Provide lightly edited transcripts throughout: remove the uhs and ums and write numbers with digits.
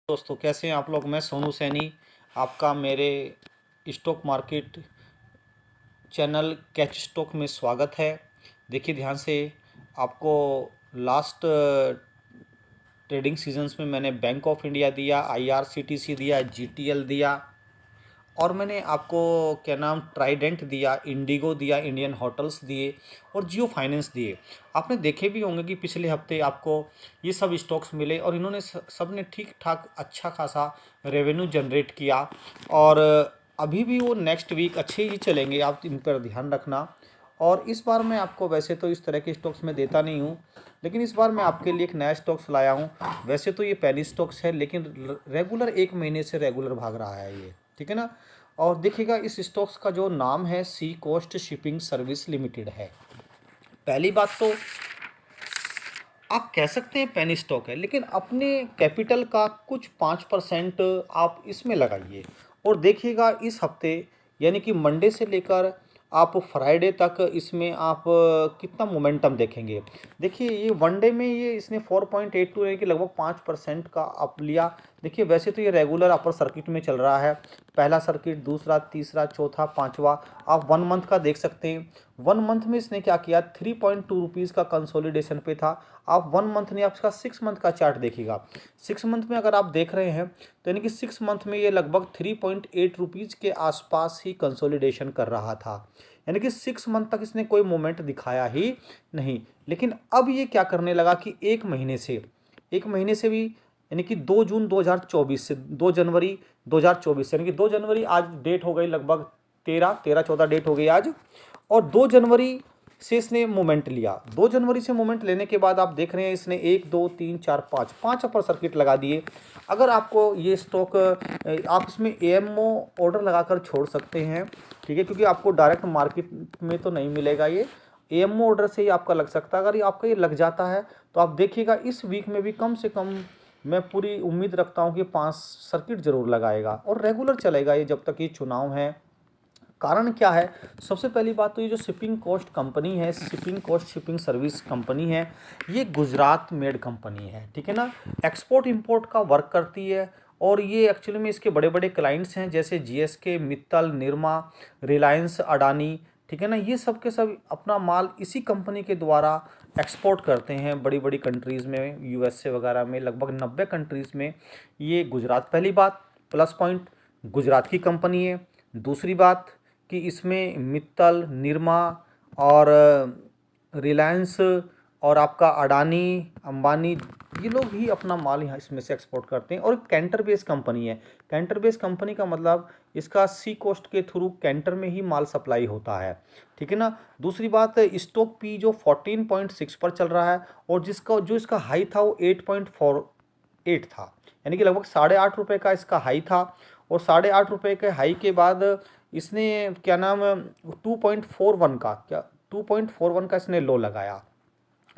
दोस्तों, कैसे हैं आप लोग। मैं सोनू सैनी आपका मेरे stock market channel catch stock में स्वागत है। देखिए ध्यान से, आपको लास्ट ट्रेडिंग सीजन्स में मैंने बैंक ऑफ इंडिया दिया, आईआरसीटीसी दिया, जीटीएल दिया, और मैंने आपको क्या नाम ट्राइडेंट दिया, इंडिगो दिया, इंडियन होटल्स दिए और जियो फाइनेंस दिए। आपने देखे भी होंगे कि पिछले हफ्ते आपको ये सब स्टॉक्स मिले और इन्होंने सब ने ठीक ठाक अच्छा खासा रेवेन्यू जनरेट किया। और अभी भी वो नेक्स्ट वीक अच्छे ही चलेंगे, आप इन पर ध्यान रखना। और इस बार मैं आपको, वैसे तो इस तरह के स्टॉक्स मैं देता नहीं हूँ, लेकिन इस बार मैं आपके लिए एक नया स्टॉक्स लाया हूँ। वैसे तो ये पेनी स्टॉक्स है, लेकिन रेगुलर 1 महीने से रेगुलर भाग रहा है ये, ठीक है ना। और देखिएगा, इस स्टॉक्स का जो नाम है सी कोस्ट शिपिंग सर्विस लिमिटेड है। पहली बात तो आप कह सकते हैं पेनी स्टॉक है, लेकिन अपने कैपिटल का कुछ 5% आप इसमें लगाइए और देखिएगा इस हफ्ते, यानी कि मंडे से लेकर आप फ्राइडे तक इसमें आप कितना मोमेंटम देखेंगे। देखिए ये वनडे में ये इसने 4.82 यानी कि लगभग 5% का अप लिया। देखिए वैसे तो ये रेगुलर अपर सर्किट में चल रहा है, पहला सर्किट, दूसरा, तीसरा, चौथा, पांचवा। आप 1 मंथ का देख सकते हैं। 1 मंथ में इसने क्या किया, 3.2 रुपीज़ का कंसोलिडेशन पे था। आप 1 मंथ नहीं, आप इसका 6 मंथ का चार्ट देखिएगा। 6 मंथ में अगर आप देख रहे हैं तो यानी कि 6 मंथ में ये लगभग 3.8 रुपीज़ के आसपास ही कंसोलिडेशन कर रहा था। यानी कि 6 मंथ तक इसने कोई मोमेंट दिखाया ही नहीं। लेकिन अब ये क्या करने लगा कि 1 महीने से भी, यानी कि 2 जून 2024 से 2 जनवरी 2024, यानी कि 2 जनवरी आज डेट हो गई, लगभग 13-14 डेट हो गई आज। और 2 जनवरी से इसने मोमेंट लिया। 2 जनवरी से मोमेंट लेने के बाद आप देख रहे हैं इसने 1, 2, 3, 4, 5 अपर सर्किट लगा दिए। अगर आपको ये स्टॉक, आप इसमें एएमओ ऑर्डर लगाकर छोड़ सकते हैं, ठीक है, क्योंकि आपको डायरेक्ट मार्केट में तो नहीं मिलेगा। ये एएमओ ऑर्डर से ही आपका लग सकता है। अगर ये आपका ये लग जाता है तो आप देखिएगा इस वीक में भी कम से कम मैं पूरी उम्मीद रखता हूँ कि 5 सर्किट जरूर लगाएगा और रेगुलर चलेगा ये जब तक ये चुनाव है। कारण क्या है, सबसे पहली बात तो ये जो शिपिंग कॉस्ट कंपनी है, shipping cost shipping service company है, ये गुजरात मेड कंपनी है, ठीक है ना। एक्सपोर्ट इंपोर्ट का वर्क करती है और ये एक्चुअली में इसके बड़े बड़े क्लाइंट्स हैं जैसे जीएसके, मित्तल, निरमा, रिलायंस, अडानी, ठीक है ना। ये सब के सब अपना माल इसी कंपनी के द्वारा एक्सपोर्ट करते हैं बड़ी बड़ी कंट्रीज़ में, यूएसए वगैरह में, लगभग 90 कंट्रीज़ में ये गुजरात। पहली बात, प्लस पॉइंट, गुजरात की कंपनी है। दूसरी बात कि इसमें मित्तल, निरमा और रिलायंस और आपका अडानी, अंबानी, ये लोग ही अपना माल यहाँ इसमें से एक्सपोर्ट करते हैं। और कैंटर बेस्ड कंपनी है। कैंटर बेस्ड कंपनी का मतलब इसका सी कोस्ट के थ्रू कैंटर में ही माल सप्लाई होता है, ठीक है ना। दूसरी बात, स्टॉक पी जो 14.6 पर चल रहा है और जिसका जो इसका हाई था वो 8.48 था, यानी कि लगभग 8.5 रुपये का इसका हाई था। और 8.5 रुपये के हाई के बाद इसने क्या नाम 2.41 का, क्या 2.41 का इसने लो लगाया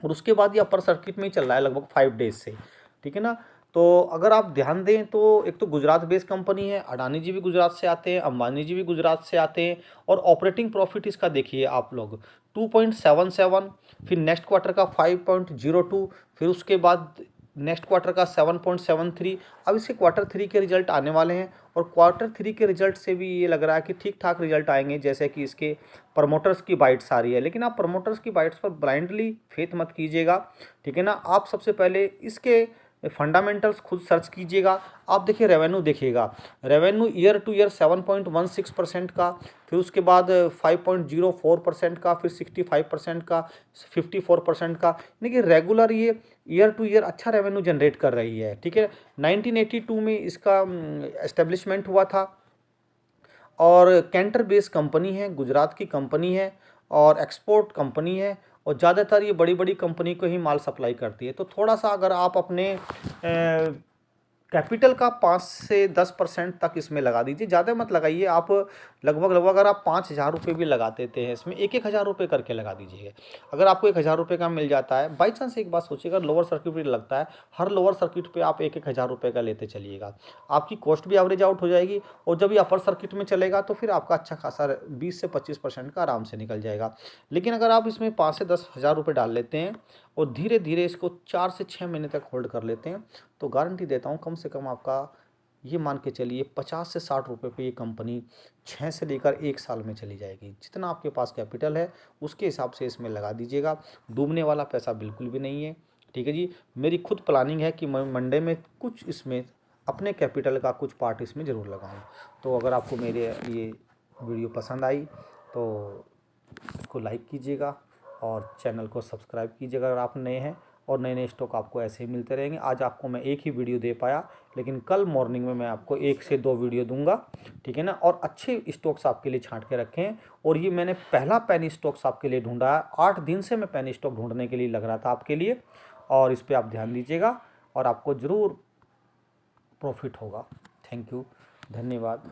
और उसके बाद ये अपर सर्किट में ही चल रहा है लगभग 5 डेज से, ठीक है ना। तो अगर आप ध्यान दें तो एक तो गुजरात बेस्ड कंपनी है, अडानी जी भी गुजरात से आते हैं, अंबानी जी भी गुजरात से आते हैं। और ऑपरेटिंग प्रॉफिट इसका देखिए आप लोग, 2.77, फिर नेक्स्ट क्वार्टर का 5.02, फिर उसके बाद नेक्स्ट क्वार्टर का 7.73। अब इसके क्वार्टर 3 के रिजल्ट आने वाले हैं और क्वार्टर 3 के रिजल्ट से भी ये लग रहा है कि ठीक ठाक रिजल्ट आएंगे, जैसे कि इसके प्रमोटर्स की बाइट्स आ रही है। लेकिन आप प्रमोटर्स की बाइट्स पर ब्लाइंडली फेथ मत कीजिएगा, ठीक है ना। आप सबसे पहले इसके फंडामेंटल्स खुद सर्च कीजिएगा। आप देखिए रेवेन्यू देखिएगा, रेवेन्यू ईयर टू ईयर 7.16% का, फिर उसके बाद 5.04% का, फिर 65% का, 54% का, यानी कि रेगुलर ये ईयर टू ईयर अच्छा रेवेन्यू जनरेट कर रही है, ठीक है। 1982 में इसका एस्टेब्लिशमेंट हुआ था और कैंटर बेस्ड कंपनी है, गुजरात की कंपनी है और एक्सपोर्ट कंपनी है और ज़्यादातर ये बड़ी बड़ी कंपनी को ही माल सप्लाई करती है। तो थोड़ा सा अगर आप अपने कैपिटल का 5 से 10% तक इसमें लगा दीजिए, ज़्यादा मत लगाइए आप। लगभग अगर आप 5,000 रुपये भी लगा देते हैं इसमें, 1,000 रुपये करके लगा दीजिए। अगर आपको 1,000 रुपये का मिल जाता है, बाई चांस एक बात सोचिएगा, लोअर सर्किट भी लगता है, हर लोअर सर्किट पे आप 1,000 रुपये का लेते चलिएगा, आपकी कॉस्ट भी एवरेज आउट हो जाएगी। और जब ये अपर सर्किट में चलेगा तो फिर आपका अच्छा खासा 20 से 25% का आराम से निकल जाएगा। लेकिन अगर आप इसमें 5 से 10 हज़ार रुपये डाल लेते हैं और धीरे धीरे इसको 4 से 6 महीने तक होल्ड कर लेते हैं तो गारंटी देता हूँ कम से कम आपका ये मान के चलिए 50 से 60 रुपये पे ये कंपनी 6 से लेकर 1 साल में चली जाएगी। जितना आपके पास कैपिटल है उसके हिसाब से इसमें लगा दीजिएगा, डूबने वाला पैसा बिल्कुल भी नहीं है। ठीक है जी। मेरी खुद प्लानिंग है कि मैं मंडे में कुछ इसमें अपने कैपिटल का कुछ पार्ट इसमें ज़रूर लगाऊँ। तो अगर आपको मेरे ये वीडियो पसंद आई तो उसको लाइक कीजिएगा और चैनल को सब्सक्राइब कीजिएगा अगर आप नए हैं, और नए नए स्टॉक आपको ऐसे ही मिलते रहेंगे। आज आपको मैं एक ही वीडियो दे पाया, लेकिन कल मॉर्निंग में मैं आपको 1 से 2 वीडियो दूंगा। ठीक है ना। और अच्छे स्टॉक्स आपके लिए छांट के रखे हैं, और ये मैंने पहला पेनी स्टॉक्स आपके लिए ढूंढा है। 8 दिन से मैं पेनी स्टॉक ढूंढने के लिए लग रहा था आपके लिए, और इस पर आप ध्यान दीजिएगा और आपको ज़रूर प्रॉफिट होगा। थैंक यू, धन्यवाद।